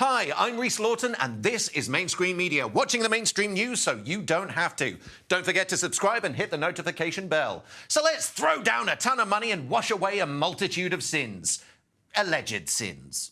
Hi, I'm Rhys Lawton, and this is Mainstream Media, watching the mainstream news so you don't have to. Don't forget to subscribe and hit the notification bell. So let's throw down a ton of money and wash away a multitude of sins. Alleged sins.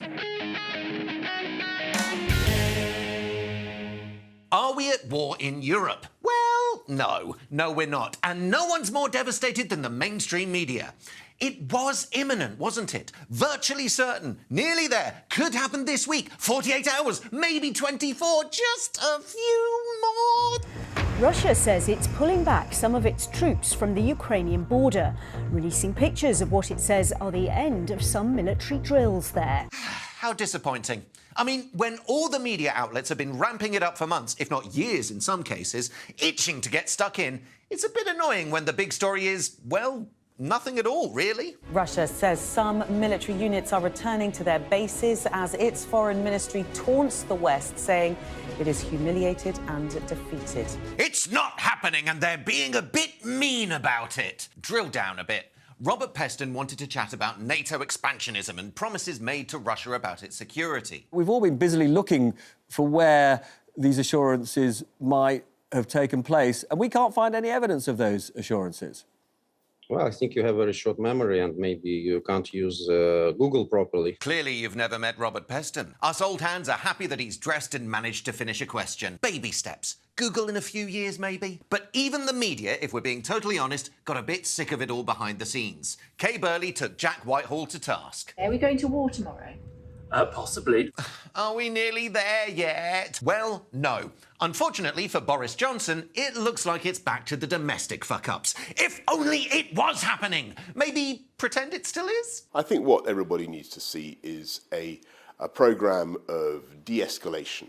Are we at war in Europe? Well, no. No, we're not. And no one's more devastated than the mainstream media. It was imminent, wasn't it? Virtually certain. Nearly there. Could happen this week. 48 hours, maybe 24. Just a few more. Russia says it's pulling back some of its troops from the Ukrainian border, releasing pictures of what it says are the end of some military drills there. How disappointing. I mean, when all the media outlets have been ramping it up for months, if not years in some cases, itching to get stuck in, it's a bit annoying when the big story is, well, nothing at all, really. Russia says some military units are returning to their bases as its foreign ministry taunts the West, saying it is humiliated and defeated. It's not happening, and they're being a bit mean about it. Drill down a bit. Robert Peston wanted to chat about NATO expansionism and promises made to Russia about its security. We've all been busily looking for where these assurances might have taken place, and we can't find any evidence of those assurances. Well, I think you have a very short memory and maybe you can't use Google properly. Clearly you've never met Robert Peston. Us old hands are happy that he's dressed and managed to finish a question. Baby steps. Google in a few years, maybe? But even the media, if we're being totally honest, got a bit sick of it all behind the scenes. Kay Burley took Jack Whitehall to task. Are we going to war tomorrow? Possibly. Are we nearly there yet? Well, no. Unfortunately for Boris Johnson, it looks like it's back to the domestic fuck-ups. If only it was happening! Maybe pretend it still is? I think what everybody needs to see is a programme of de-escalation.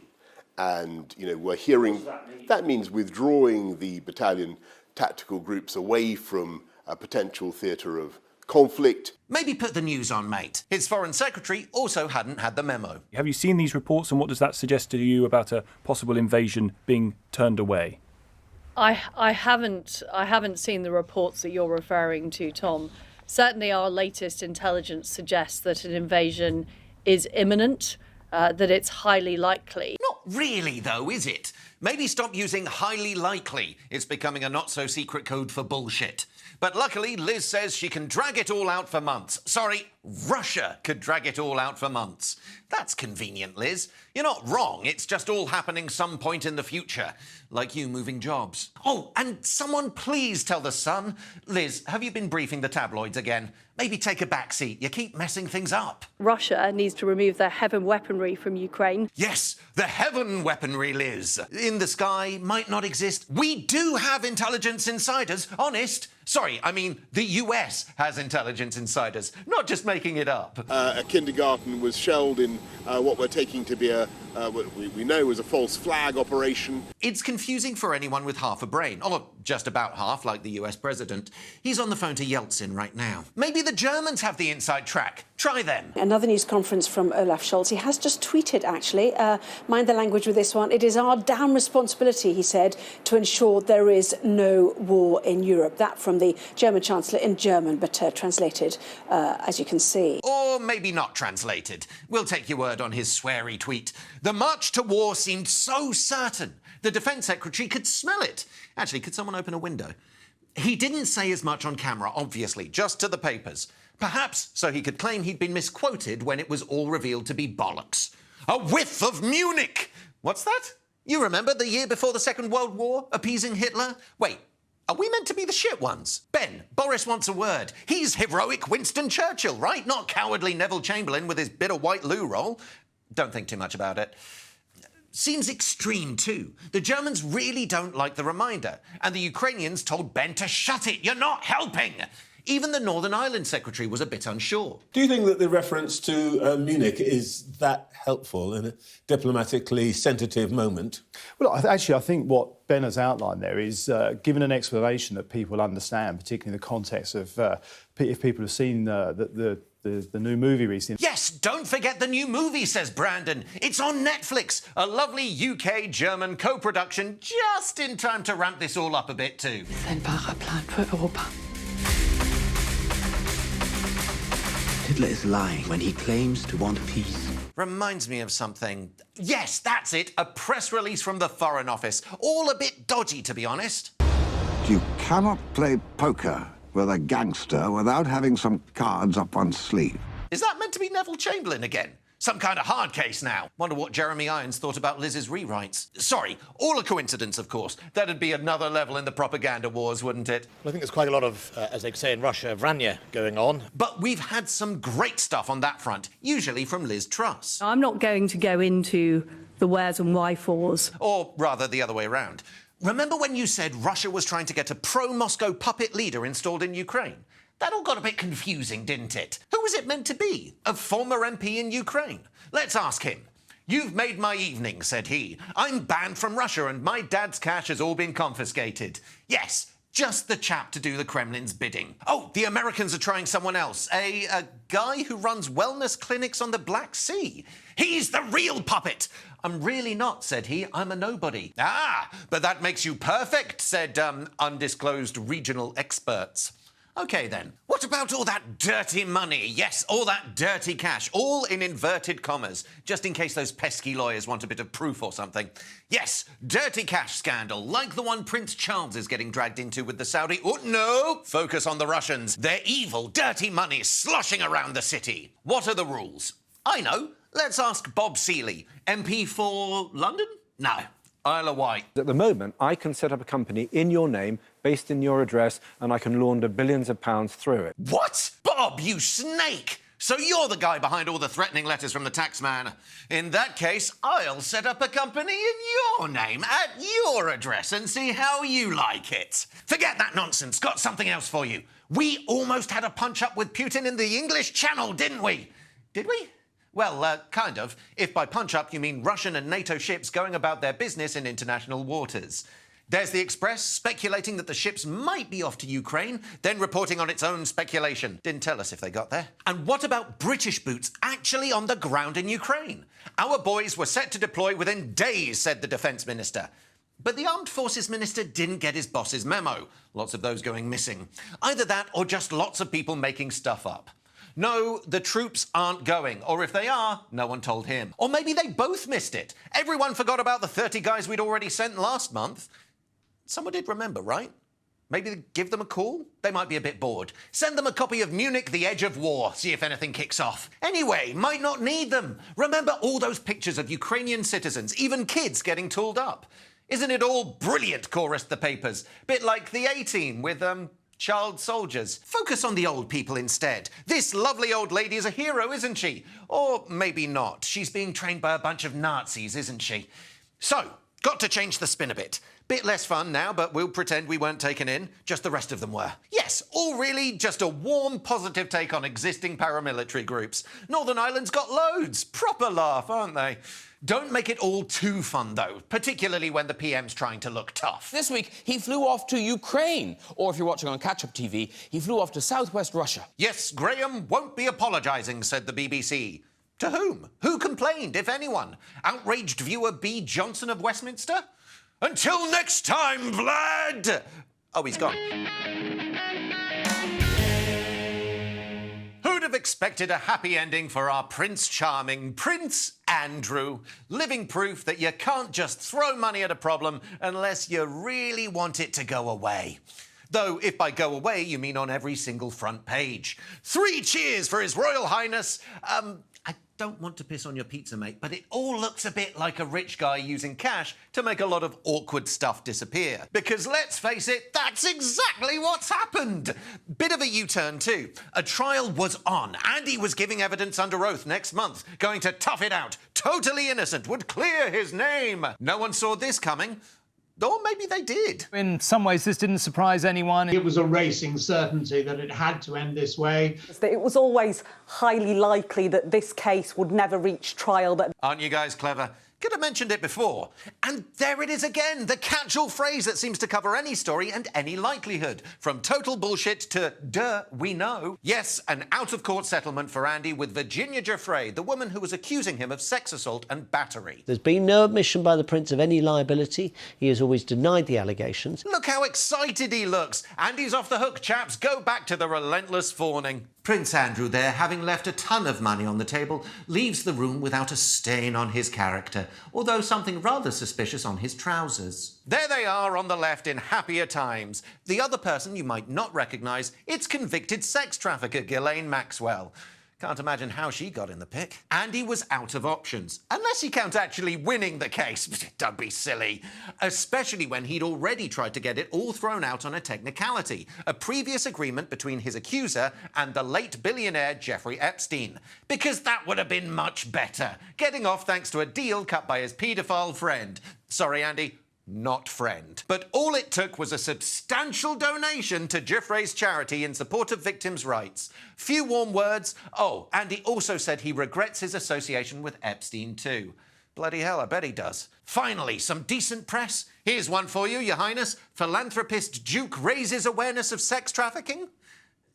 And, you know, we're hearing... What does that mean? That means withdrawing the battalion tactical groups away from a potential theatre of conflict. Maybe put the news on, mate. His foreign secretary also hadn't had the memo. Have you seen these reports, and what does that suggest to you about a possible invasion being turned away? I haven't seen the reports that you're referring to, Tom. Certainly our latest intelligence suggests that an invasion is imminent, that it's highly likely. Not really, though, is it? Maybe stop using highly likely. It's becoming a not-so-secret code for bullshit. But luckily, Liz says she can drag it all out for months. Sorry, Russia could drag it all out for months. That's convenient, Liz. You're not wrong. It's just all happening some point in the future. Like you moving jobs. Oh, and someone please tell the Sun. Liz, have you been briefing the tabloids again? Maybe take a back seat. You keep messing things up. Russia needs to remove their heaven weaponry from Ukraine. Yes, the heaven weaponry, Liz. In the sky might not exist. We do have intelligence insiders, honest. Sorry, I mean the US has intelligence insiders, not just making it up. A kindergarten was shelled in what we're taking to be what we know is a false flag operation. It's confusing for anyone with half a brain, or just about half, like the US president. He's on the phone to Yeltsin right now. Maybe the Germans have the inside track. Try them. Another news conference from Olaf Scholz. He has just tweeted, actually, mind the language with this one. It is our damn responsibility, he said, to ensure there is no war in Europe. That from the German Chancellor in German, but translated, as you can see. Or maybe not translated. We'll take your word on his sweary tweet. The march to war seemed so certain. The Defence Secretary could smell it. Actually, could someone open a window? He didn't say as much on camera, obviously, just to the papers. Perhaps so he could claim he'd been misquoted when it was all revealed to be bollocks. A whiff of Munich! What's that? You remember the year before the Second World War, appeasing Hitler? Wait, are we meant to be the shit ones? Ben, Boris wants a word. He's heroic Winston Churchill, right? Not cowardly Neville Chamberlain with his bitter white loo roll. Don't think too much about it. Seems extreme, too. The Germans really don't like the reminder, and the Ukrainians told Ben to shut it. You're not helping. Even the Northern Ireland secretary was a bit unsure. Do you think that the reference to Munich is that helpful in a diplomatically sensitive moment? Well, I think what Ben has outlined there is given an explanation that people understand, particularly in the context of if people have seen the new movie recently. Yes, don't forget the new movie, says Brandon. It's on Netflix. A lovely UK-German co-production just in time to ramp this all up a bit too. Ein wahrer Plan für Europa. Hitler is lying when he claims to want peace. Reminds me of something. Yes, that's it. A press release from the Foreign Office. All a bit dodgy, to be honest. You cannot play poker with a gangster without having some cards up one's sleeve. Is that meant to be Neville Chamberlain again? Some kind of hard case now. Wonder what Jeremy Irons thought about Liz's rewrites. Sorry, all a coincidence, of course. That'd be another level in the propaganda wars, wouldn't it? Well, I think there's quite a lot of, as they say in Russia, vranya going on. But we've had some great stuff on that front, usually from Liz Truss. I'm not going to go into the wheres and wherefores. Or rather, the other way around. Remember when you said Russia was trying to get a pro-Moscow puppet leader installed in Ukraine? That all got a bit confusing, didn't it? Who was it meant to be? A former MP in Ukraine? Let's ask him. "You've made my evening," said he. "I'm banned from Russia and my dad's cash has all been confiscated." Yes, just the chap to do the Kremlin's bidding. Oh, the Americans are trying someone else. A guy who runs wellness clinics on the Black Sea. "He's the real puppet." "I'm really not," said he. "I'm a nobody." "Ah, but that makes you perfect," said undisclosed regional experts. OK, then. What about all that dirty money? Yes, all that dirty cash, all in inverted commas, just in case those pesky lawyers want a bit of proof or something. Yes, dirty cash scandal, like the one Prince Charles is getting dragged into with the Saudi... Oh, no! Focus on the Russians. Their evil, dirty money sloshing around the city. What are the rules? I know. Let's ask Bob Seeley, MP for London? No. Isle of Wight. At the moment, I can set up a company in your name, based in your address, and I can launder billions of pounds through it. What? Bob, you snake! So you're the guy behind all the threatening letters from the taxman. In that case, I'll set up a company in your name, at your address, and see how you like it. Forget that nonsense. Got something else for you. We almost had a punch-up with Putin in the English Channel, didn't we? Did we? Well, kind of, if by punch-up you mean Russian and NATO ships going about their business in international waters. There's the Express speculating that the ships might be off to Ukraine, then reporting on its own speculation. Didn't tell us if they got there. And what about British boots actually on the ground in Ukraine? Our boys were set to deploy within days, said the Defence Minister. But the Armed Forces Minister didn't get his boss's memo. Lots of those going missing. Either that or just lots of people making stuff up. No, the troops aren't going. Or if they are, no one told him. Or maybe they both missed it. Everyone forgot about the 30 guys we'd already sent last month. Someone did remember, right? Maybe give them a call? They might be a bit bored. Send them a copy of Munich, The Edge of War. See if anything kicks off. Anyway, might not need them. Remember all those pictures of Ukrainian citizens, even kids getting tooled up. Isn't it all brilliant, chorused the papers. Bit like the A-Team with, child soldiers. Focus on the old people instead. This lovely old lady is a hero, isn't she? Or maybe not. She's being trained by a bunch of Nazis, isn't she? So, got to change the spin a bit. Bit less fun now, but we'll pretend we weren't taken in. Just the rest of them were. Yes, all really just a warm, positive take on existing paramilitary groups. Northern Ireland's got loads. Proper laugh, aren't they? Don't make it all too fun, though, particularly when the PM's trying to look tough. This week, he flew off to Ukraine. Or if you're watching on catch-up TV, he flew off to southwest Russia. Yes, Graham won't be apologising, said the BBC. To whom? Who complained, if anyone? Outraged viewer B. Johnson of Westminster? Until next time, Vlad! Oh, he's gone. Who'd have expected a happy ending for our Prince Charming, Prince Andrew? Living proof that you can't just throw money at a problem unless you really want it to go away. Though, if by go away you mean on every single front page. 3 cheers for His Royal Highness. I don't want to piss on your pizza, mate, but it all looks a bit like a rich guy using cash to make a lot of awkward stuff disappear. Because let's face it, that's exactly what's happened. Bit of a U-turn too. A trial was on. Andy was giving evidence under oath next month, going to tough it out. Totally innocent, would clear his name. No one saw this coming. Or maybe they did. In some ways, this didn't surprise anyone. It was a racing certainty that it had to end this way. It was always highly likely that this case would never reach trial. But aren't you guys clever? Could have mentioned it before. And there it is again, the catch-all phrase that seems to cover any story and any likelihood. From total bullshit to, duh, we know. Yes, an out-of-court settlement for Andy with Virginia Giuffre, the woman who was accusing him of sex assault and battery. There's been no admission by the Prince of any liability. He has always denied the allegations. Look how excited he looks. Andy's off the hook, chaps. Go back to the relentless fawning. Prince Andrew there, having left a ton of money on the table, leaves the room without a stain on his character, although something rather suspicious on his trousers. There they are on the left in happier times. The other person you might not recognise, it's convicted sex trafficker Ghislaine Maxwell. Can't imagine how she got in the pick. Andy was out of options, unless you count actually winning the case. Don't be silly. Especially when he'd already tried to get it all thrown out on a technicality, a previous agreement between his accuser and the late billionaire Jeffrey Epstein. Because that would have been much better, getting off thanks to a deal cut by his paedophile friend. Sorry, Andy. Not friend. But all it took was a substantial donation to Giuffre's charity in support of victims' rights. Few warm words. Oh, and he also said he regrets his association with Epstein too. Bloody hell, I bet he does. Finally, some decent press. Here's one for you, Your Highness. Philanthropist Duke raises awareness of sex trafficking?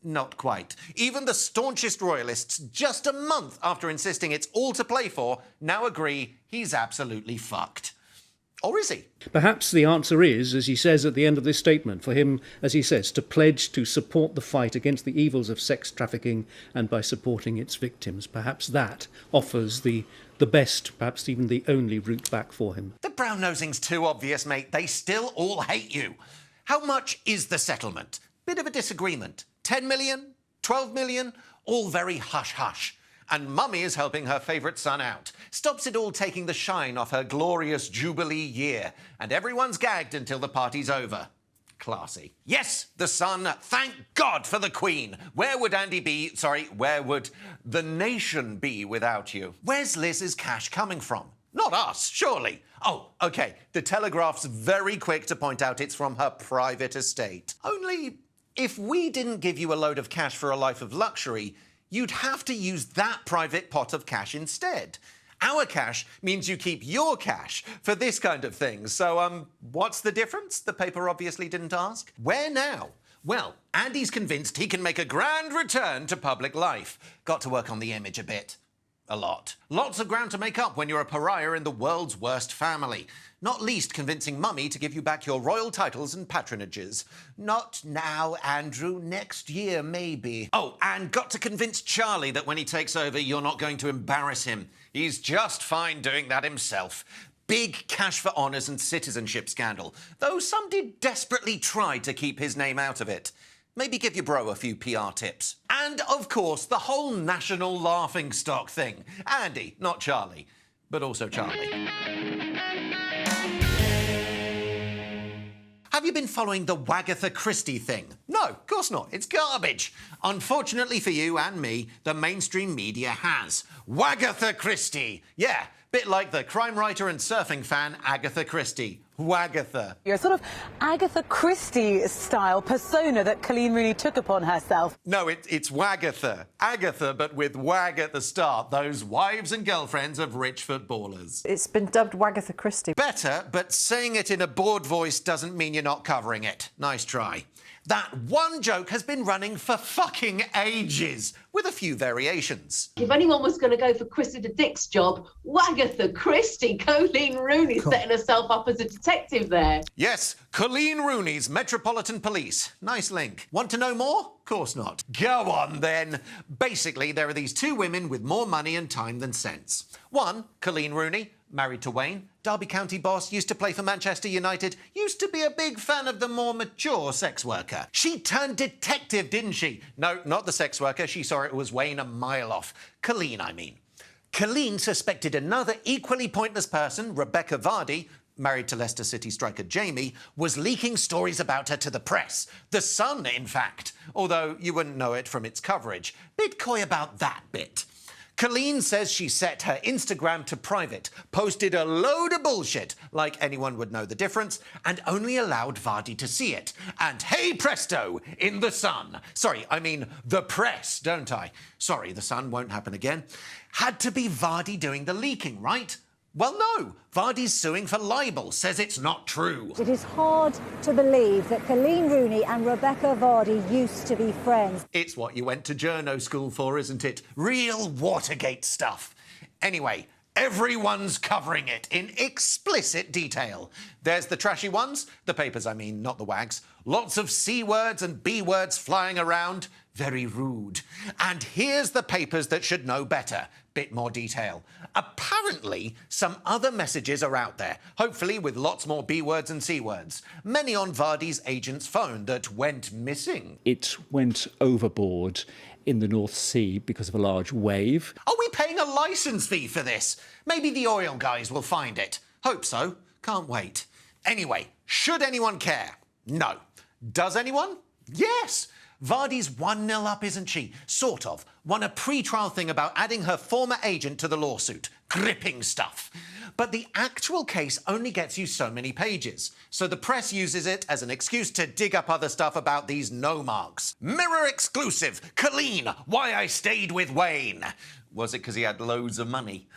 Not quite. Even the staunchest royalists, just a month after insisting it's all to play for, now agree he's absolutely fucked. Or is he? Perhaps the answer is, as he says at the end of this statement, for him, as he says, to pledge to support the fight against the evils of sex trafficking and by supporting its victims. Perhaps that offers the best, perhaps even the only route back for him. The brown-nosing's too obvious, mate. They still all hate you. How much is the settlement? Bit of a disagreement. 10 million? 12 million? All very hush-hush. And Mummy is helping her favourite son out. Stops it all taking the shine off her glorious Jubilee year. And everyone's gagged until the party's over. Classy. Yes, the Sun. Thank God for the Queen. Where would Andy be? Sorry, where would the nation be without you? Where's Liz's cash coming from? Not us, surely. Oh, OK. The Telegraph's very quick to point out it's from her private estate. Only, if we didn't give you a load of cash for a life of luxury, you'd have to use that private pot of cash instead. Our cash means you keep your cash for this kind of thing. So, what's the difference? The paper obviously didn't ask. Where now? Well, Andy's convinced he can make a grand return to public life. Got to work on the image a bit. A lot. Lots of ground to make up when you're a pariah in the world's worst family. Not least convincing Mummy to give you back your royal titles and patronages. Not now, Andrew. Next year, maybe. Oh, and got to convince Charlie that when he takes over, you're not going to embarrass him. He's just fine doing that himself. Big cash for honours and citizenship scandal, though some did desperately try to keep his name out of it. Maybe give your bro a few PR tips. And, of course, the whole national laughingstock thing. Andy, not Charlie, but also Charlie. Have you been following the Wagatha Christie thing? No, of course not. It's garbage. Unfortunately for you and me, the mainstream media has. Wagatha Christie. Yeah, bit like the crime writer and surfing fan Agatha Christie. Wagatha. You're sort of Agatha Christie-style persona that Colleen Rooney took upon herself. No, it's Wagatha. Agatha, but with wag at the start. Those wives and girlfriends of rich footballers. It's been dubbed Wagatha Christie. Better, but saying it in a bored voice doesn't mean you're not covering it. Nice try. That one joke has been running for fucking ages, with a few variations. If anyone was going to go for Cressida Dick's job, Wagatha Christie, Colleen Rooney setting herself up as a detective there. Yes, Colleen Rooney's Metropolitan Police. Nice link. Want to know more? Course not. Go on, then. Basically, there are these two women with more money and time than sense. One, Colleen Rooney, married to Wayne, Derby County boss, used to play for Manchester United, used to be a big fan of the more mature sex worker. She turned detective, didn't she? No, not the sex worker. She saw it was Wayne a mile off. Colleen, I mean. Colleen suspected another equally pointless person, Rebecca Vardy, married to Leicester City striker Jamie, was leaking stories about her to the press. The Sun, in fact. Although you wouldn't know it from its coverage. Bit coy about that bit. Colleen says she set her Instagram to private, posted a load of bullshit, like anyone would know the difference, and only allowed Vardy to see it. And hey presto, in the Sun. Sorry, I mean the press, don't I? Sorry, the Sun won't happen again. Had to be Vardy doing the leaking, right? Well, no. Vardy's suing for libel, says it's not true. It is hard to believe that Colleen Rooney and Rebecca Vardy used to be friends. It's what you went to journo school for, isn't it? Real Watergate stuff. Anyway, everyone's covering it in explicit detail. There's the trashy ones, the papers I mean, not the wags. Lots of C words and B words flying around. Very rude. And here's the papers that should know better. Bit more detail. Apparently, some other messages are out there, hopefully with lots more B words and C words. Many on Vardy's agent's phone that went missing. It went overboard in the North Sea because of a large wave. Are we paying a licence fee for this? Maybe the oil guys will find it. Hope so. Can't wait. Anyway, should anyone care? No. Does anyone? Yes. Vardy's 1-0 up, isn't she? Sort of. Won a pre-trial thing about adding her former agent to the lawsuit. Gripping stuff. But the actual case only gets you so many pages, so the press uses it as an excuse to dig up other stuff about these no-marks. Mirror exclusive. Colleen, why I stayed with Wayne. Was it because he had loads of money?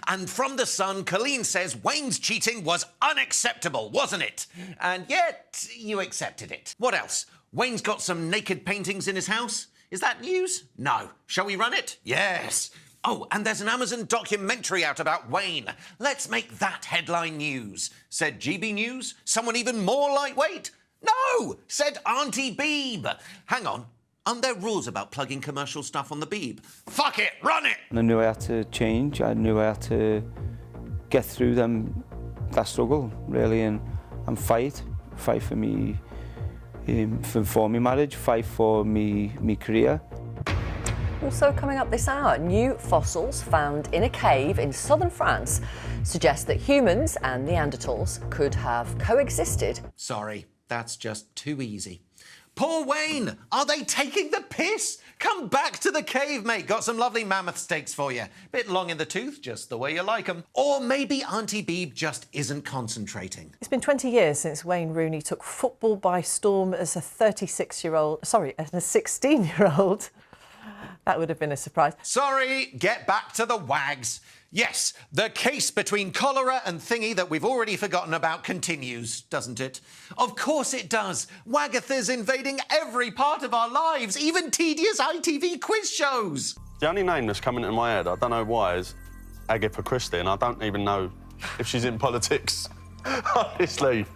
And from The Sun, Colleen says Wayne's cheating was unacceptable, wasn't it? And yet, you accepted it. What else? Wayne's got some naked paintings in his house? Is that news? No. Shall we run it? Yes. Oh, and there's an Amazon documentary out about Wayne. Let's make that headline news. Said GB News? Someone even more lightweight? No! Said Auntie Beeb. Hang on. Aren't there rules about plugging commercial stuff on the Beeb? Fuck it, run it! I knew I had to change. I knew I had to get through that struggle, really, and fight for me, for me marriage, fight for me career. Also coming up this hour, new fossils found in a cave in southern France suggest that humans and Neanderthals could have coexisted. Sorry, that's just too easy. Poor Wayne! Are they taking the piss? Come back to the cave, mate. Got some lovely mammoth steaks for you. Bit long in the tooth, just the way you like 'em. Or maybe Auntie Beeb just isn't concentrating. It's been 20 years since Wayne Rooney took football by storm as a 16-year-old. That would have been a surprise. Sorry, get back to the wags. Yes, the case between cholera and thingy that we've already forgotten about continues, doesn't it? Of course it does. Wagatha's invading every part of our lives, even tedious ITV quiz shows. The only name that's coming into my head, I don't know why, is Wagatha Christie, and I don't even know if she's in politics, honestly.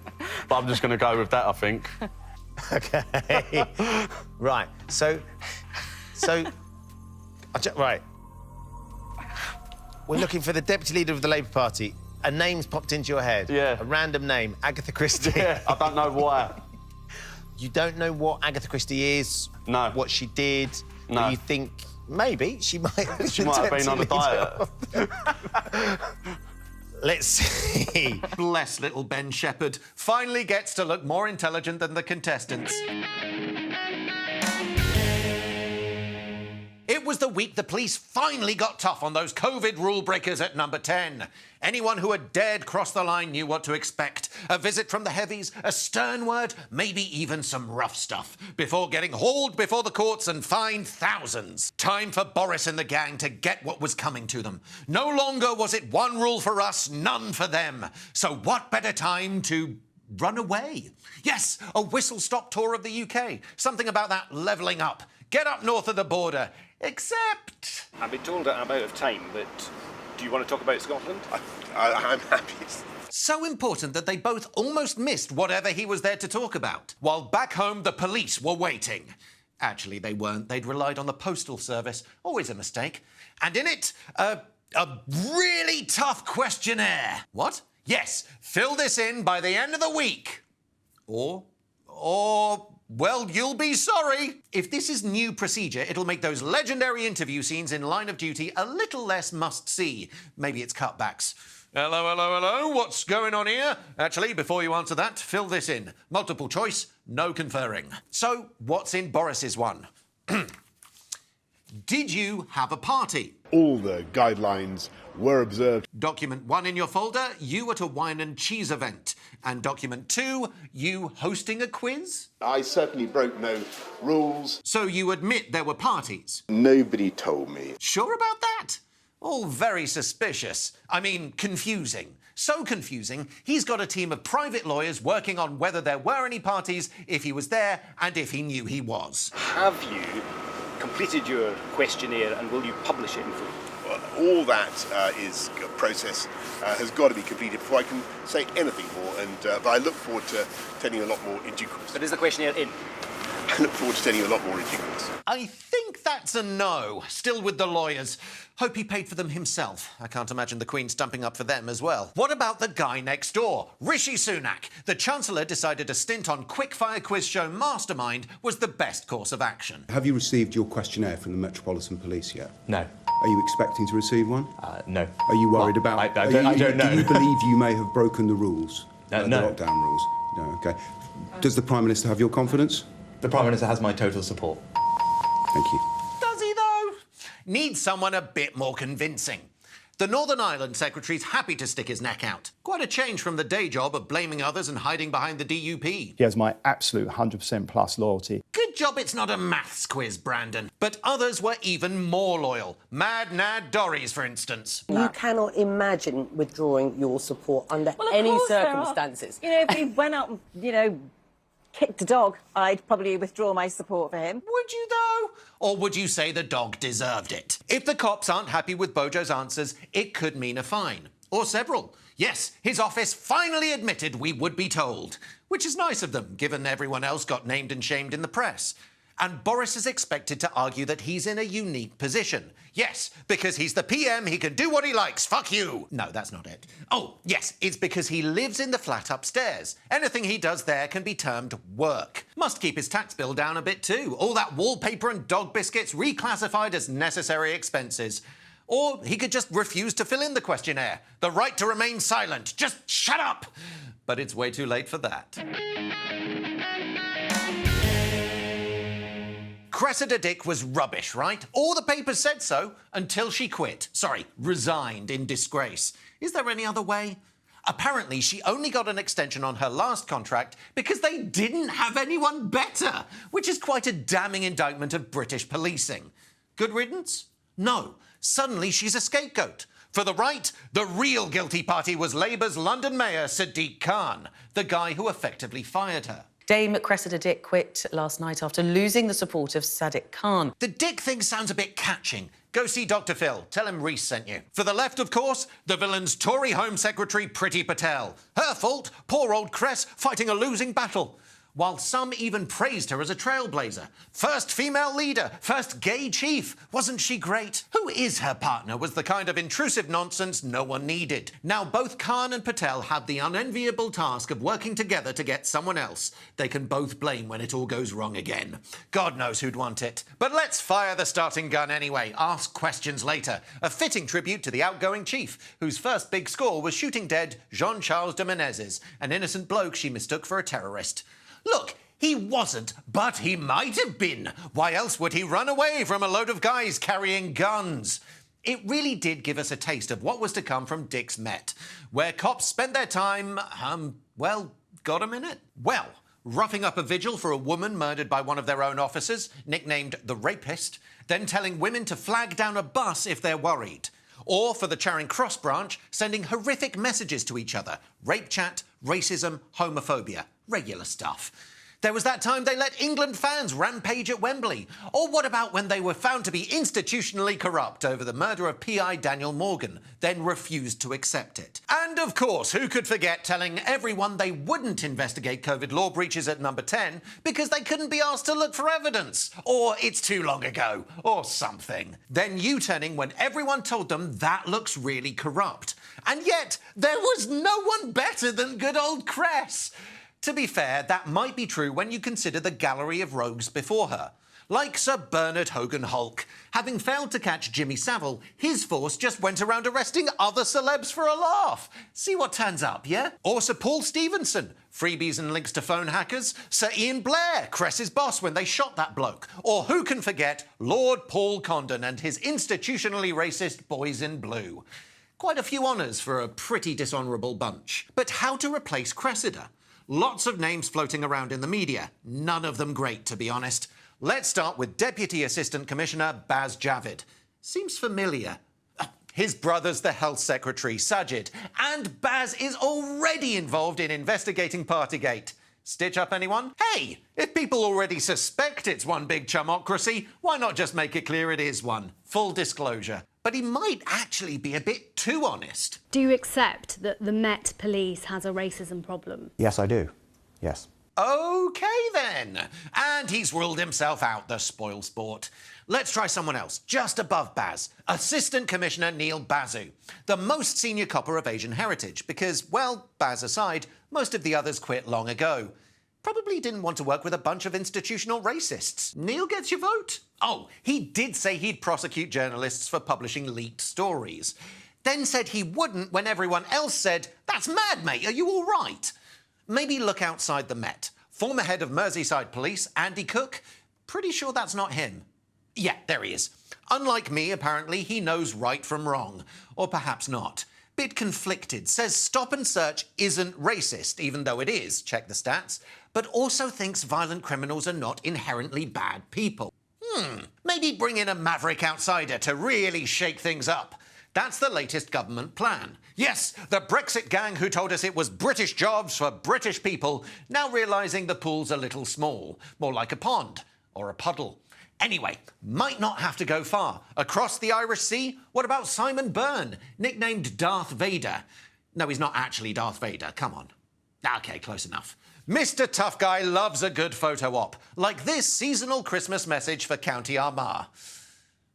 But I'm just going to go with that, I think. OK. Right, right. We're looking for the deputy leader of the Labour Party. A name's popped into your head. Yeah. A random name, Wagatha Christie. Yeah, I don't know why. You don't know what Wagatha Christie is? No. What she did? No. But you think maybe she might have She might have been on a diet. Let's see. Bless little Ben Shepherd. Finally gets to look more intelligent than the contestants. It was the week the police finally got tough on those COVID rule breakers at number 10. Anyone who had dared cross the line knew what to expect. A visit from the heavies, a stern word, maybe even some rough stuff, before getting hauled before the courts and fined thousands. Time for Boris and the gang to get what was coming to them. No longer was it one rule for us, none for them. So what better time to run away? Yes, a whistle-stop tour of the UK. Something about that levelling up. Get up north of the border. Except... I've been told that I'm out of time, but do you want to talk about Scotland? I'm happy. So important that they both almost missed whatever he was there to talk about. While back home, the police were waiting. Actually, they weren't. They'd relied on the postal service. Always a mistake. And in it, a really tough questionnaire. What? Yes, fill this in by the end of the week. Or... well, you'll be sorry. If this is new procedure, it'll make those legendary interview scenes in Line of Duty a little less must-see. Maybe it's cutbacks. Hello, what's going on here? Actually, before you answer that, fill this in. Multiple choice, no conferring. So, what's in Boris's one? Did you have a party? All the guidelines were observed. Document 1 in your folder, you at a wine and cheese event. And document 2, you hosting a quiz? I certainly broke no rules. So you admit there were parties? Nobody told me. Sure about that? All very suspicious. I mean, confusing. So confusing, he's got a team of private lawyers working on whether there were any parties, if he was there, and if he knew he was. Have you completed your questionnaire and will you publish it in full? Well, all that is a process has got to be completed before I can say anything more, and but I look forward to telling you a lot more in due course. But is the questionnaire in? I look forward to telling you a lot more in due course. I think that's a no. Still with the lawyers. Hope he paid for them himself. I can't imagine the Queen stumping up for them as well. What about the guy next door? Rishi Sunak. The Chancellor decided a stint on quickfire quiz show Mastermind was the best course of action. Have you received your questionnaire from the Metropolitan Police yet? No. Are you expecting to receive one? No. Are you worried about... I don't know. Do you believe you may have broken the rules? No. The lockdown rules? No, OK. Does the Prime Minister have your confidence? The Prime Minister has my total support. Thank you. Does he, though? Needs someone a bit more convincing. The Northern Ireland Secretary's happy to stick his neck out. Quite a change from the day job of blaming others and hiding behind the DUP. He has my absolute 100% plus loyalty. Good job it's not a maths quiz, Brandon. But others were even more loyal. Mad Nad Dorries, for instance. You cannot imagine withdrawing your support under any any circumstances. You know, if he went out and, kicked a dog, I'd probably withdraw my support for him. Would you, though? Or would you say the dog deserved it? If the cops aren't happy with Bojo's answers, it could mean a fine. Or several. Yes, his office finally admitted we would be told. Which is nice of them, given everyone else got named and shamed in the press. And Boris is expected to argue that he's in a unique position. Yes, because he's the PM, he can do what he likes. Fuck you. No, that's not it. Oh, yes, it's because he lives in the flat upstairs. Anything he does there can be termed work. Must keep his tax bill down a bit too. All that wallpaper and dog biscuits reclassified as necessary expenses. Or he could just refuse to fill in the questionnaire. The right to remain silent. Just shut up. But it's way too late for that. Cressida Dick was rubbish, right? All the papers said so until she quit. Sorry, resigned in disgrace. Is there any other way? Apparently, she only got an extension on her last contract because they didn't have anyone better, which is quite a damning indictment of British policing. Good riddance? No. Suddenly, she's a scapegoat. For the right, the real guilty party was Labour's London Mayor, Sadiq Khan, the guy who effectively fired her. Dame Cressida Dick quit last night after losing the support of Sadiq Khan. The Dick thing sounds a bit catching. Go see Dr. Phil. Tell him Rhys sent you. For the left, of course, the villain's Tory Home Secretary, Priti Patel. Her fault, poor old Cress fighting a losing battle. While some even praised her as a trailblazer. First female leader, first gay chief. Wasn't she great? Who is her partner was the kind of intrusive nonsense no one needed. Now both Khan and Patel have the unenviable task of working together to get someone else they can both blame when it all goes wrong again. God knows who'd want it. But let's fire the starting gun anyway. Ask questions later. A fitting tribute to the outgoing chief, whose first big score was shooting dead Jean-Charles de Menezes, an innocent bloke she mistook for a terrorist. Look, he wasn't, but he might have been. Why else would he run away from a load of guys carrying guns? It really did give us a taste of what was to come from Dick's Met, where cops spent their time, well, got a minute? Well, roughing up a vigil for a woman murdered by one of their own officers, nicknamed the Rapist, then telling women to flag down a bus if they're worried. Or for the Charing Cross branch, sending horrific messages to each other. Rape chat, racism, homophobia. Regular stuff. There was that time they let England fans rampage at Wembley. Or what about when they were found to be institutionally corrupt over the murder of PI Daniel Morgan, then refused to accept it? And of course, who could forget telling everyone they wouldn't investigate COVID law breaches at Number 10 because they couldn't be asked to look for evidence? Or it's too long ago, or something. Then U-turning when everyone told them that looks really corrupt. And yet, there was no one better than good old Cress. To be fair, that might be true when you consider the gallery of rogues before her. Like Sir Bernard Hogan-Hulk. Having failed to catch Jimmy Savile, his force just went around arresting other celebs for a laugh. See what turns up, yeah? Or Sir Paul Stevenson. Freebies and links to phone hackers. Sir Ian Blair, Cress's boss when they shot that bloke. Or who can forget Lord Paul Condon and his institutionally racist Boys in Blue. Quite a few honours for a pretty dishonourable bunch. But how to replace Cressida? Lots of names floating around in the media. None of them great, to be honest. Let's start with Deputy Assistant Commissioner Baz Javid. Seems familiar. His brother's the Health Secretary, Sajid, and Baz is already involved in investigating Partygate. Stitch up, anyone? Hey, if people already suspect it's one big chumocracy, why not just make it clear it is one? Full disclosure. But he might actually be a bit too honest. Do you accept that the Met Police has a racism problem? Yes, I do. Yes. OK, then. And he's ruled himself out, the spoilsport. Let's try someone else, just above Baz. Assistant Commissioner Neil Basu, the most senior copper of Asian heritage, because, well, Baz aside, most of the others quit long ago. Probably didn't want to work with a bunch of institutional racists. Neil gets your vote? Oh, he did say he'd prosecute journalists for publishing leaked stories. Then said he wouldn't when everyone else said, "That's mad, mate, are you all right?" Maybe look outside the Met. Former head of Merseyside Police, Andy Cook. Pretty sure that's not him. Yeah, there he is. Unlike me, apparently, he knows right from wrong. Or perhaps not. Bit conflicted. Says stop and search isn't racist, even though it is, check the stats, but also thinks violent criminals are not inherently bad people. Maybe bring in a maverick outsider to really shake things up. That's the latest government plan. Yes, the Brexit gang who told us it was British jobs for British people, now realising the pool's a little small, more like a pond or a puddle. Anyway, might not have to go far. Across the Irish Sea, what about Simon Byrne, nicknamed Darth Vader? No, he's not actually Darth Vader, come on. OK, close enough. Mr. Tough Guy loves a good photo op, like this seasonal Christmas message for County Armagh.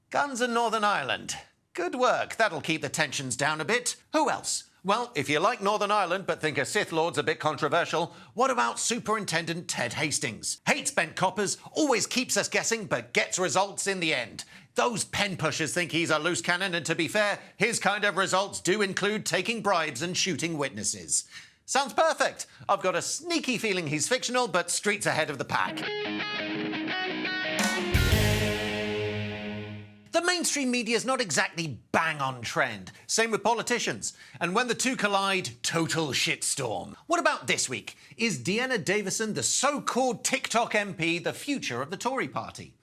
Guns in Northern Ireland. Good work, that'll keep the tensions down a bit. Who else? Well, if you like Northern Ireland but think a Sith Lord's a bit controversial, what about Superintendent Ted Hastings? Hates bent coppers, always keeps us guessing but gets results in the end. Those pen pushers think he's a loose cannon, and to be fair, his kind of results do include taking bribes and shooting witnesses. Sounds perfect. I've got a sneaky feeling he's fictional, but streets ahead of the pack. The mainstream media's not exactly bang on trend. Same with politicians. And when the two collide, total shitstorm. What about this week? Is Deanna Davison, the so-called TikTok MP, the future of the Tory party?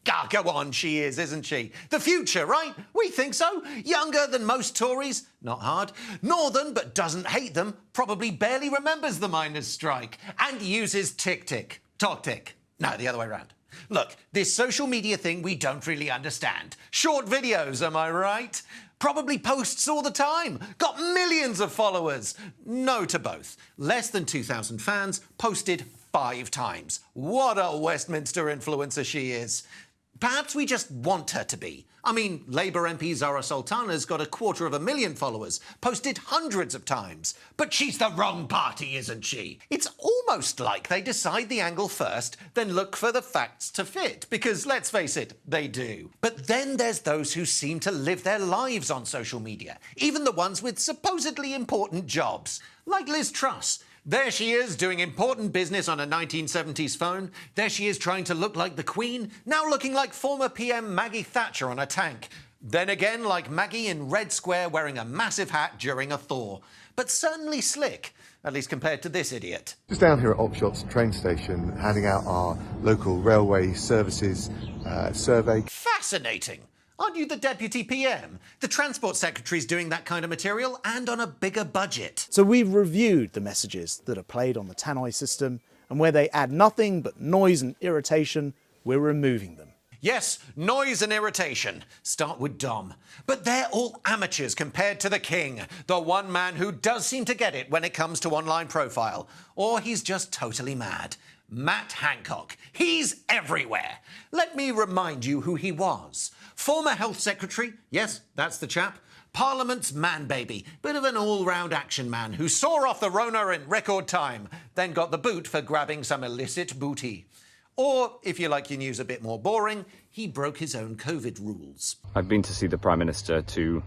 Ah, go on, she is, isn't she? The future, right? We think so. Younger than most Tories, not hard. Northern, but doesn't hate them, probably barely remembers the miners' strike, and uses TikTok. Talk-tick. No, the other way around. Look, this social media thing we don't really understand. Short videos, am I right? Probably posts all the time. Got millions of followers. No to both. Less than 2,000 fans, posted 5 times. What a Westminster influencer she is. Perhaps we just want her to be. I mean, Labour MP Zara Sultana's got 250,000 followers, posted hundreds of times. But she's the wrong party, isn't she? It's almost like they decide the angle first, then look for the facts to fit, because let's face it, they do. But then there's those who seem to live their lives on social media, even the ones with supposedly important jobs, like Liz Truss. There she is, doing important business on a 1970s phone. There she is trying to look like the Queen, now looking like former PM Maggie Thatcher on a tank. Then again, like Maggie in Red Square wearing a massive hat during a thaw. But certainly slick, at least compared to this idiot. Just down here at Oxshott train station, handing out our local railway services survey. Fascinating. Aren't you the Deputy PM? The Transport Secretary's doing that kind of material and on a bigger budget. So we've reviewed the messages that are played on the tannoy system, and where they add nothing but noise and irritation, we're removing them. Yes, noise and irritation. Start with Dom. But they're all amateurs compared to the king, the one man who does seem to get it when it comes to online profile. Or he's just totally mad. Matt Hancock. He's everywhere. Let me remind you who he was. Former Health Secretary, yes, that's the chap. Parliament's man-baby, bit of an all-round action man who saw off the Rona in record time, then got the boot for grabbing some illicit booty. Or, if you like your news a bit more boring, he broke his own COVID rules. I've been to see the Prime Minister to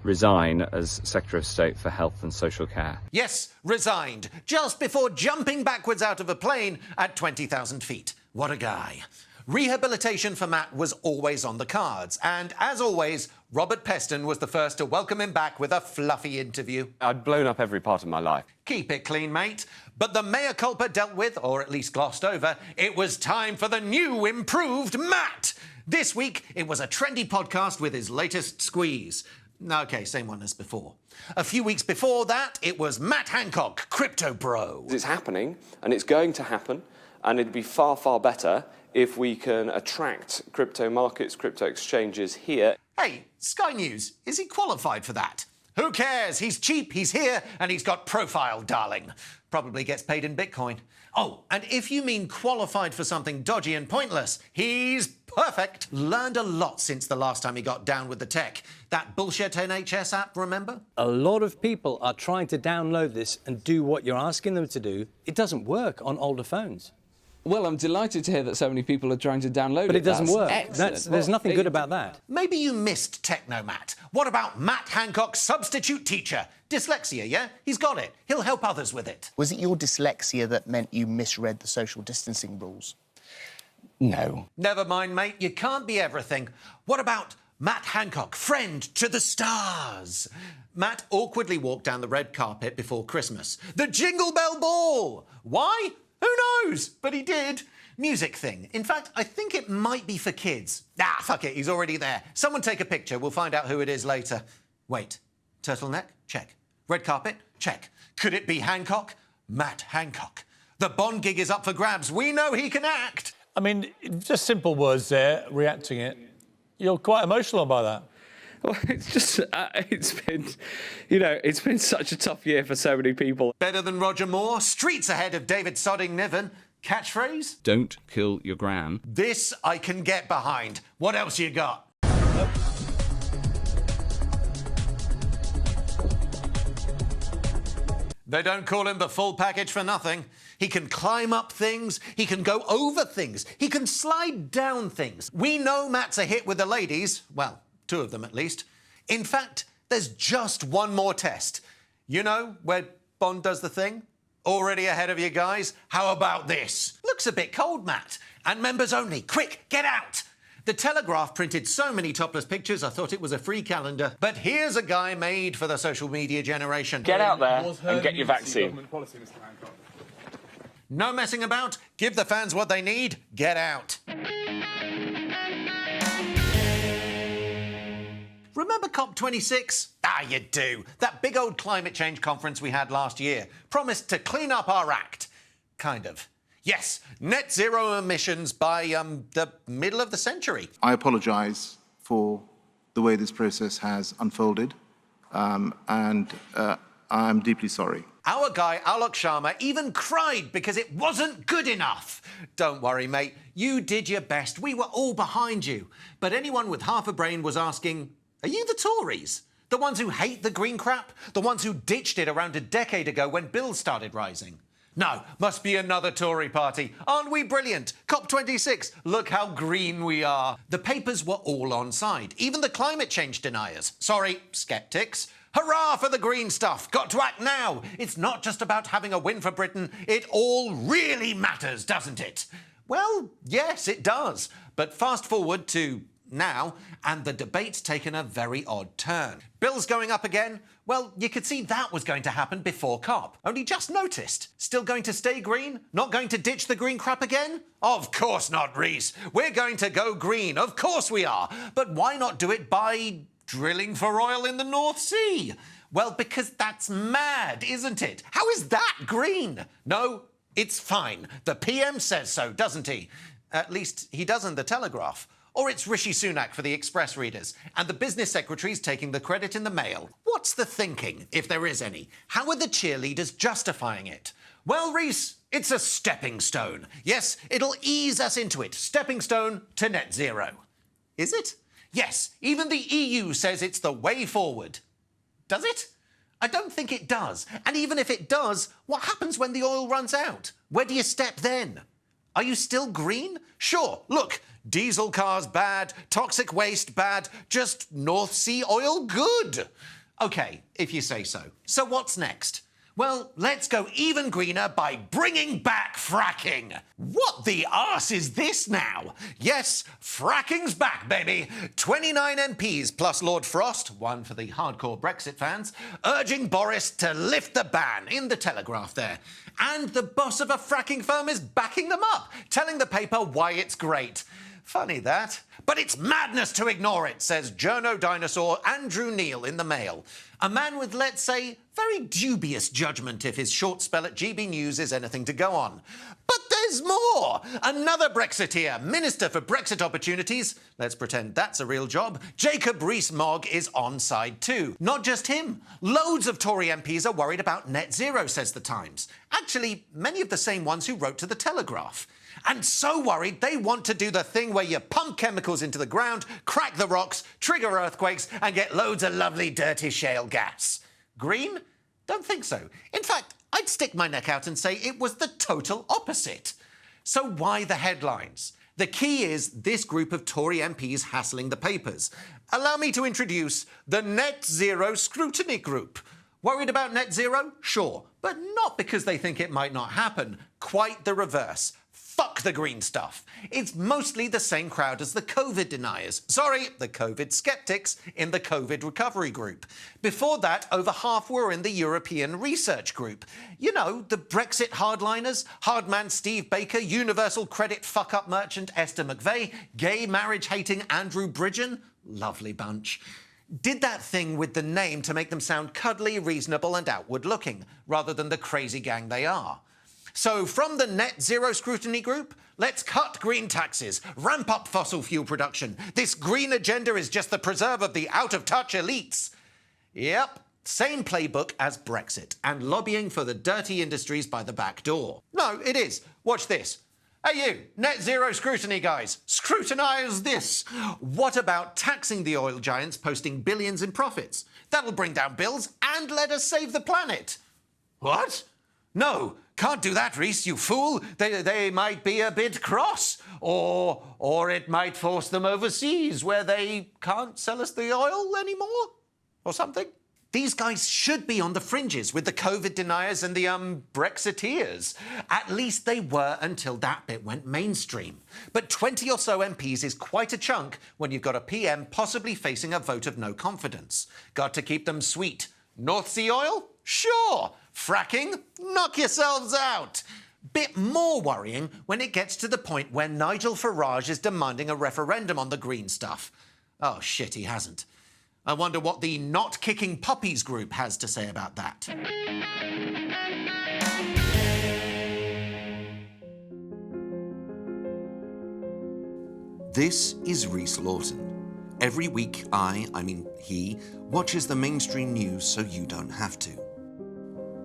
resign as Secretary of State for Health and Social Care. Yes, resigned, just before jumping backwards out of a plane at 20,000 feet. What a guy. Rehabilitation for Matt was always on the cards, and as always, Robert Peston was the first to welcome him back with a fluffy interview. I'd blown up every part of my life. Keep it clean, mate. But the mea culpa dealt with, or at least glossed over, it was time for the new, improved Matt! This week, it was a trendy podcast with his latest squeeze. OK, same one as before. A few weeks before that, it was Matt Hancock, crypto bro. It's happening, and it's going to happen, and it'd be far, far better if we can attract crypto markets, crypto exchanges here. Hey, Sky News, is he qualified for that? Who cares? He's cheap, he's here, and he's got profile, darling. Probably gets paid in Bitcoin. Oh, and if you mean qualified for something dodgy and pointless, he's perfect. Learned a lot since the last time he got down with the tech. That bullshit NHS app, remember? A lot of people are trying to download this and do what you're asking them to do. It doesn't work on older phones. Well, I'm delighted to hear that so many people are trying to download it. But it doesn't work. Excellent. There's nothing good about that. Maybe you missed Techno Matt. What about Matt Hancock, substitute teacher? Dyslexia, yeah? He's got it. He'll help others with it. Was it your dyslexia that meant you misread the social distancing rules? No. Never mind, mate. You can't be everything. What about Matt Hancock, friend to the stars? Matt awkwardly walked down the red carpet before Christmas. The Jingle Bell Ball! Why? Who knows? But he did. Music thing. In fact, I think it might be for kids. Ah, fuck it, he's already there. Someone take a picture. We'll find out who it is later. Wait. Turtleneck? Check. Red carpet? Check. Could it be Hancock? Matt Hancock. The Bond gig is up for grabs. We know he can act. I mean, just simple words there, reacting it. You're quite emotional by that. Well, it's just, it's been such a tough year for so many people. Better than Roger Moore, streets ahead of David Sodding Niven. Catchphrase? Don't kill your gran. This I can get behind. What else you got? They don't call him the full package for nothing. He can climb up things, he can go over things, he can slide down things. We know Matt's a hit with the ladies. Well, 2 of them at least. In fact, there's just one more test. You know, where Bond does the thing? Already ahead of you guys? How about this? Looks a bit cold, Matt. And members only. Quick, get out! The Telegraph printed so many topless pictures, I thought it was a free calendar. But here's a guy made for the social media generation. Get out there and get your vaccine. No messing about. Give the fans what they need. Get out. Remember COP26? Ah, you do. That big old climate change conference we had last year. Promised to clean up our act. Kind of. Yes, net zero emissions by the middle of the century. I apologise for the way this process has unfolded, and I'm deeply sorry. Our guy, Alok Sharma, even cried because it wasn't good enough. Don't worry, mate. You did your best. We were all behind you. But anyone with half a brain was asking, are you the Tories? The ones who hate the green crap? The ones who ditched it around a decade ago when bills started rising? No, must be another Tory party. Aren't we brilliant? COP26, look how green we are. The papers were all on side, even the climate change deniers. Sorry, skeptics. Hurrah for the green stuff. Got to act now. It's not just about having a win for Britain. It all really matters, doesn't it? Well, yes, it does. But fast forward to now, and the debate's taken a very odd turn. Bills going up again? Well, you could see that was going to happen before COP. Only just noticed. Still going to stay green? Not going to ditch the green crap again? Of course not, Rhys. We're going to go green. Of course we are. But why not do it by drilling for oil in the North Sea? Well, because that's mad, isn't it? How is that green? No, it's fine. The PM says so, doesn't he? At least he does in the Telegraph. Or it's Rishi Sunak for the Express readers, and the business secretary's taking the credit in the Mail. What's the thinking, if there is any? How are the cheerleaders justifying it? Well, Rhys, it's a stepping stone. Yes, it'll ease us into it. Stepping stone to net zero. Is it? Yes, even the EU says it's the way forward. Does it? I don't think it does. And even if it does, what happens when the oil runs out? Where do you step then? Are you still green? Sure, look, diesel cars bad, toxic waste bad, just North Sea oil good. OK, if you say so. So what's next? Well, let's go even greener by bringing back fracking. What the arse is this now? Yes, fracking's back, baby. 29 MPs plus Lord Frost, one for the hardcore Brexit fans, urging Boris to lift the ban in the Telegraph there. And the boss of a fracking firm is backing them up, telling the paper why it's great. Funny that. But it's madness to ignore it, says journo dinosaur Andrew Neil in the Mail. A man with, let's say, very dubious judgment if his short spell at GB News is anything to go on. But there's more! Another Brexiteer, Minister for Brexit Opportunities, let's pretend that's a real job, Jacob Rees-Mogg is on side too. Not just him. Loads of Tory MPs are worried about net zero, says The Times. Actually, many of the same ones who wrote to The Telegraph. And so worried they want to do the thing where you pump chemicals into the ground, crack the rocks, trigger earthquakes, and get loads of lovely dirty shale gas. Green? Don't think so. In fact, I'd stick my neck out and say it was the total opposite. So why the headlines? The key is this group of Tory MPs hassling the papers. Allow me to introduce the Net Zero Scrutiny Group. Worried about net zero? Sure. But not because they think it might not happen. Quite the reverse. Fuck the green stuff. It's mostly the same crowd as the COVID deniers. Sorry, the COVID skeptics in the COVID recovery group. Before that, over half were in the European Research Group. You know, the Brexit hardliners, hardman Steve Baker, universal credit fuck-up merchant Esther McVeigh, gay marriage-hating Andrew Bridgen. Lovely bunch. Did that thing with the name to make them sound cuddly, reasonable and outward-looking, rather than the crazy gang they are. So from the Net Zero Scrutiny Group, let's cut green taxes, ramp up fossil fuel production. This green agenda is just the preserve of the out-of-touch elites. Yep, same playbook as Brexit and lobbying for the dirty industries by the back door. No, it is. Watch this. Hey you, Net Zero Scrutiny guys, scrutinise this. What about taxing the oil giants posting billions in profits? That'll bring down bills and let us save the planet. What? No, can't do that, Rhys, you fool. They might be a bit cross. Or it might force them overseas where they can't sell us the oil anymore. Or something. These guys should be on the fringes with the COVID deniers and the, Brexiteers. At least they were until that bit went mainstream. But 20 or so MPs is quite a chunk when you've got a PM possibly facing a vote of no confidence. Got to keep them sweet. North Sea oil? Sure. Fracking? Knock yourselves out. Bit more worrying when it gets to the point where Nigel Farage is demanding a referendum on the green stuff. Oh, shit, he hasn't. I wonder what the Not Kicking Puppies group has to say about that. This is Rhys Lawton. Every week, I mean he, watches the mainstream news so you don't have to.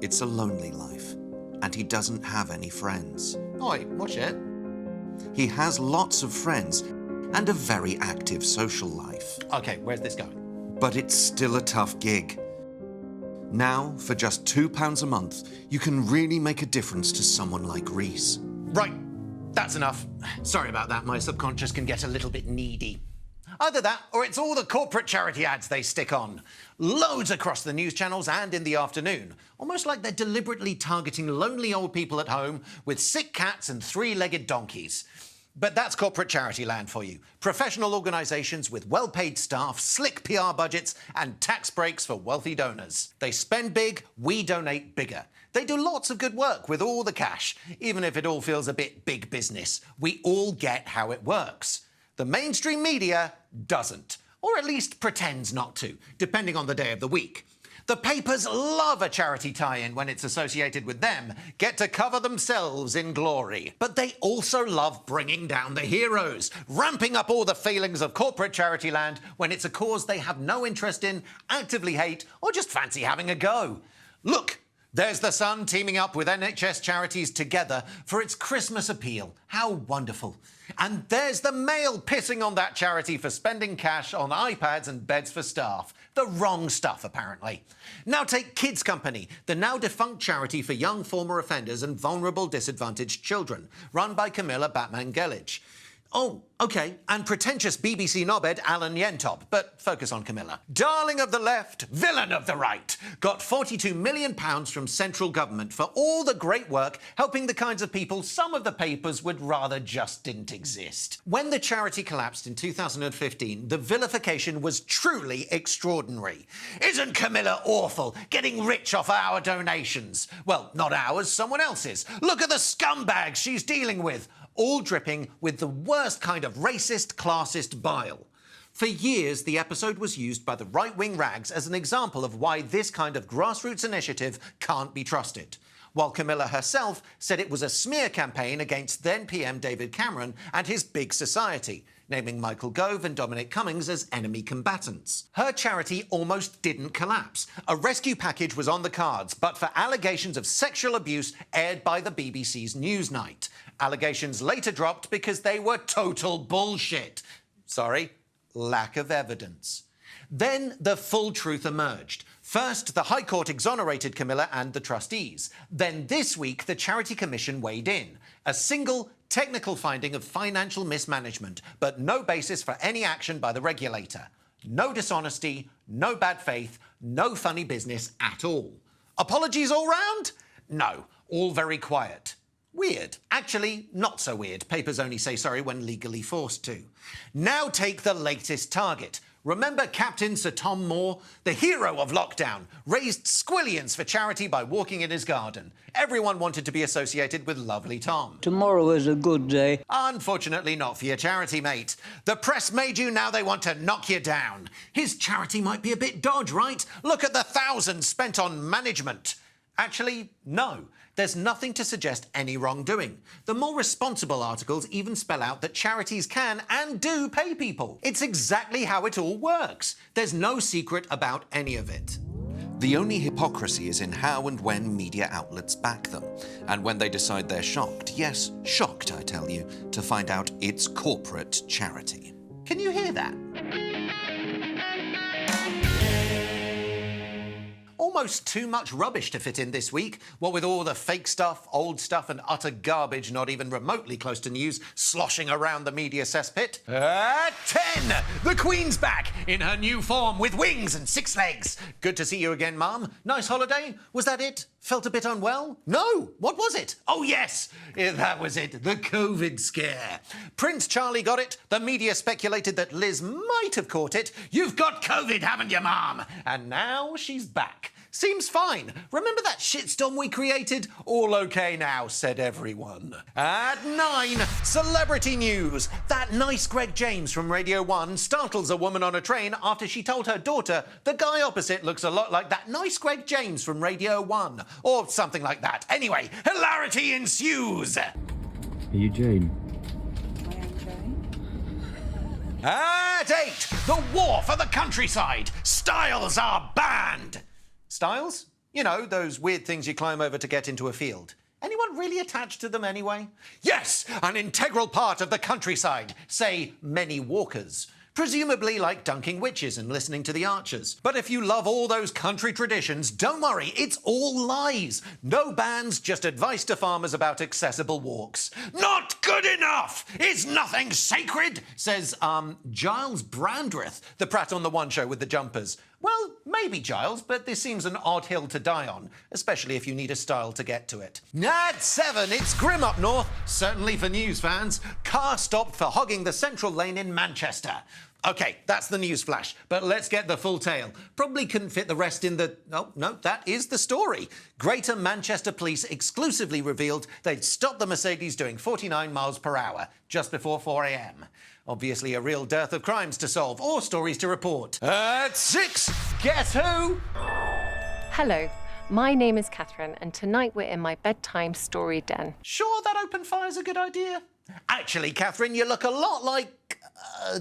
It's a lonely life, and he doesn't have any friends. Oi, watch it. He has lots of friends and a very active social life. OK, where's this going? But it's still a tough gig. Now, for just £2 a month, you can really make a difference to someone like Rhys. Right, that's enough. Sorry about that, my subconscious can get a little bit needy. Either that, or it's all the corporate charity ads they stick on. Loads across the news channels and in the afternoon. Almost like they're deliberately targeting lonely old people at home with sick cats and three-legged donkeys. But that's corporate charity land for you. Professional organisations with well-paid staff, slick PR budgets and tax breaks for wealthy donors. They spend big, we donate bigger. They do lots of good work with all the cash, even if it all feels a bit big business. We all get how it works. The mainstream media doesn't, or at least pretends not to, depending on the day of the week. The papers love a charity tie-in when it's associated with them, get to cover themselves in glory. But they also love bringing down the heroes, ramping up all the failings of corporate charity land when it's a cause they have no interest in, actively hate, or just fancy having a go. Look, there's the Sun teaming up with NHS charities together for its Christmas appeal. How wonderful. And there's the Mail pissing on that charity for spending cash on iPads and beds for staff. The wrong stuff, apparently. Now take Kids Company, the now defunct charity for young former offenders and vulnerable disadvantaged children, run by Camilla Batman-Gelich. Oh, OK, and pretentious BBC knobhead Alan Yentop, but focus on Camilla. Darling of the left, villain of the right, got £42 million from central government for all the great work helping the kinds of people some of the papers would rather just didn't exist. When the charity collapsed in 2015, the vilification was truly extraordinary. Isn't Camilla awful, getting rich off our donations? Well, not ours, someone else's. Look at the scumbags she's dealing with. all dripping with the worst kind of racist, classist bile. For years, the episode was used by the right-wing rags as an example of why this kind of grassroots initiative can't be trusted, while Camilla herself said it was a smear campaign against then-PM David Cameron and his big society, naming Michael Gove and Dominic Cummings as enemy combatants. Her charity almost didn't collapse. A rescue package was on the cards, but for allegations of sexual abuse aired by the BBC's Newsnight. Allegations later dropped because they were total bullshit. Sorry, lack of evidence. Then the full truth emerged. First, the High Court exonerated Camilla and the trustees. Then this week, the Charity Commission weighed in. A single technical finding of financial mismanagement, but no basis for any action by the regulator. No dishonesty, no bad faith, no funny business at all. Apologies all round? No, all very quiet. Weird. Actually, not so weird. Papers only say sorry when legally forced to. Now take the latest target. Remember Captain Sir Tom Moore? The hero of lockdown, raised squillions for charity by walking in his garden. Everyone wanted to be associated with lovely Tom. Tomorrow is a good day. Unfortunately not for your charity, mate. The press made you, now they want to knock you down. His charity might be a bit dodgy, right? Look at the thousands spent on management. Actually, no. There's nothing to suggest any wrongdoing. The more responsible articles even spell out that charities can and do pay people. It's exactly how it all works. There's no secret about any of it. The only hypocrisy is in how and when media outlets back them, and when they decide they're shocked, yes, shocked, I tell you, to find out it's corporate charity. Can you hear that? Almost too much rubbish to fit in this week, what with all the fake stuff, old stuff and utter garbage not even remotely close to news sloshing around the media cesspit. At 10, the Queen's back in her new form with wings and 6 legs. Good to see you again, Mum. Nice holiday? Was that it? Felt a bit unwell? No. What was it? Oh, yes. That was it. The COVID scare. Prince Charlie got it. The media speculated that Liz might have caught it. You've got COVID, haven't you, Mum? And now she's back. Seems fine. Remember that shitstorm we created? All okay now, said everyone. At 9, celebrity news. That nice Greg James from Radio 1 startles a woman on a train after she told her daughter the guy opposite looks a lot like that nice Greg James from Radio 1. Or something like that. Anyway, hilarity ensues. Are you Jane? At 8, the war for the countryside. Styles are banned. Styles? You know, those weird things you climb over to get into a field. Anyone really attached to them anyway? Yes, an integral part of the countryside. Say, many walkers. Presumably like dunking witches and listening to the Archers. But if you love all those country traditions, don't worry, it's all lies. No bans, just advice to farmers about accessible walks. Not good enough! Is nothing sacred? Says, Giles Brandreth, the prat on the One Show with the jumpers. Well, maybe, Giles, but this seems an odd hill to die on, especially if you need a style to get to it. At 7, it's grim up north, certainly for news fans. Car stopped for hogging the central lane in Manchester. OK, that's the news flash, but let's get the full tale. Probably couldn't fit the rest in the... Oh, no, that is the story. Greater Manchester Police exclusively revealed they'd stopped the Mercedes doing 49 miles per hour just before 4 a.m. Obviously a real dearth of crimes to solve or stories to report. At 6, guess who? Hello, my name is Catherine, and tonight we're in my bedtime story den. Sure that open fire's a good idea? Actually, Catherine, you look a lot like...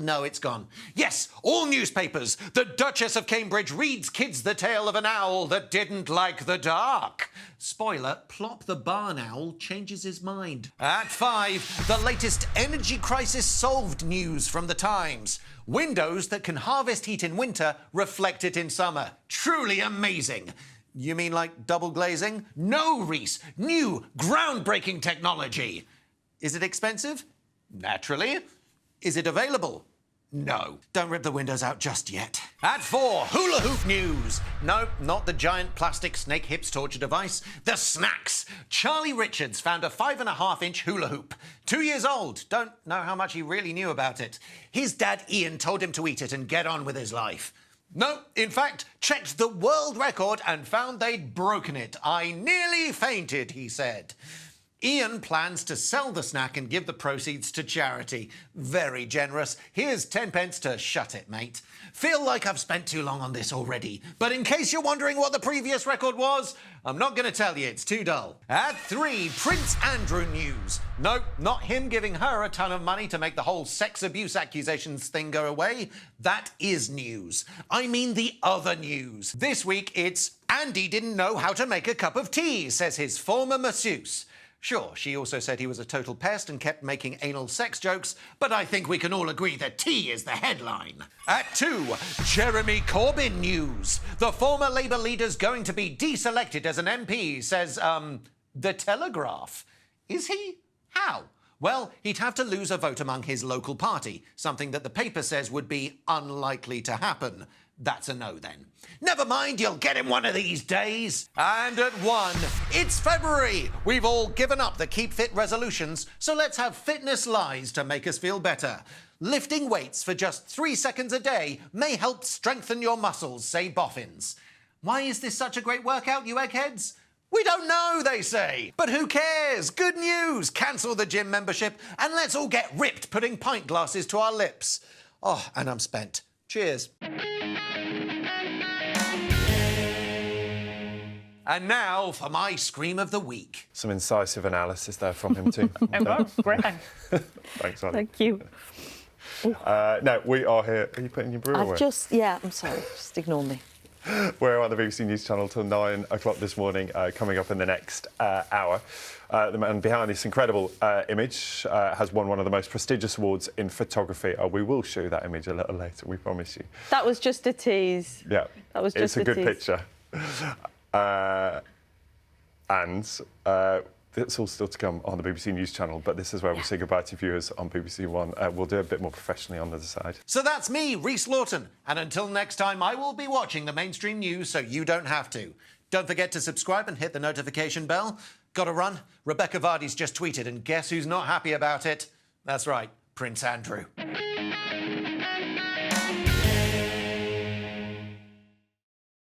no, it's gone. Yes, all newspapers. The Duchess of Cambridge reads kids the tale of an owl that didn't like the dark. Spoiler, Plop the barn owl changes his mind. At 5, the latest energy crisis solved news from the Times. Windows that can harvest heat in winter reflect it in summer. Truly amazing. You mean like double glazing? No, Rhys. New, groundbreaking technology. Is it expensive? Naturally. Is it available? No. Don't rip the windows out just yet. At 4, hula hoop news. No, not the giant plastic snake hips torture device. The snacks. Charlie Richards found a 5.5-inch hula hoop. 2 years old. Don't know how much he really knew about it. His dad Ian told him to eat it and get on with his life. No, in fact, checked the world record and found they'd broken it. I nearly fainted, he said. Ian plans to sell the snack and give the proceeds to charity. Very generous. Here's 10 pence to shut it, mate. Feel like I've spent too long on this already, but in case you're wondering what the previous record was, I'm not going to tell you, it's too dull. At 3, Prince Andrew news. Nope, not him giving her a ton of money to make the whole sex abuse accusations thing go away. That is news. I mean the other news. This week it's Andy didn't know how to make a cup of tea, says his former masseuse. Sure, she also said he was a total pest and kept making anal sex jokes, but I think we can all agree that tea is the headline. At 2, Jeremy Corbyn news. The former Labour leader's going to be deselected as an MP, says, The Telegraph. Is he? How? Well, he'd have to lose a vote among his local party, something that the paper says would be unlikely to happen. That's a no, then. Never mind, you'll get him one of these days. And at 1, it's February. We've all given up the Keep Fit resolutions, so let's have fitness lies to make us feel better. Lifting weights for just 3 seconds a day may help strengthen your muscles, say boffins. Why is this such a great workout, you eggheads? We don't know, they say. But who cares? Good news. Cancel the gym membership and let's all get ripped putting pint glasses to our lips. Oh, and I'm spent. Cheers. And now for my scream of the week. Some incisive analysis there from him too. It was great. Thanks, Ollie. Thank you. No, we are here. Are you putting your brew away? I'm sorry, just ignore me. We're on the BBC News Channel till 9 o'clock this morning, coming up in the next hour. The man behind this incredible image has won one of the most prestigious awards in photography. We will show you that image a little later, we promise you. That was just a tease. Yeah. That was just a good picture. It's all still to come on the BBC News Channel, but this is where we'll say goodbye to viewers on BBC One. We'll do a bit more professionally on the other side. So that's me, Rhys Lawton, and until next time, I will be watching the mainstream news so you don't have to. Don't forget to subscribe and hit the notification bell. Gotta run. Rebecca Vardy's just tweeted, and guess who's not happy about it? That's right, Prince Andrew.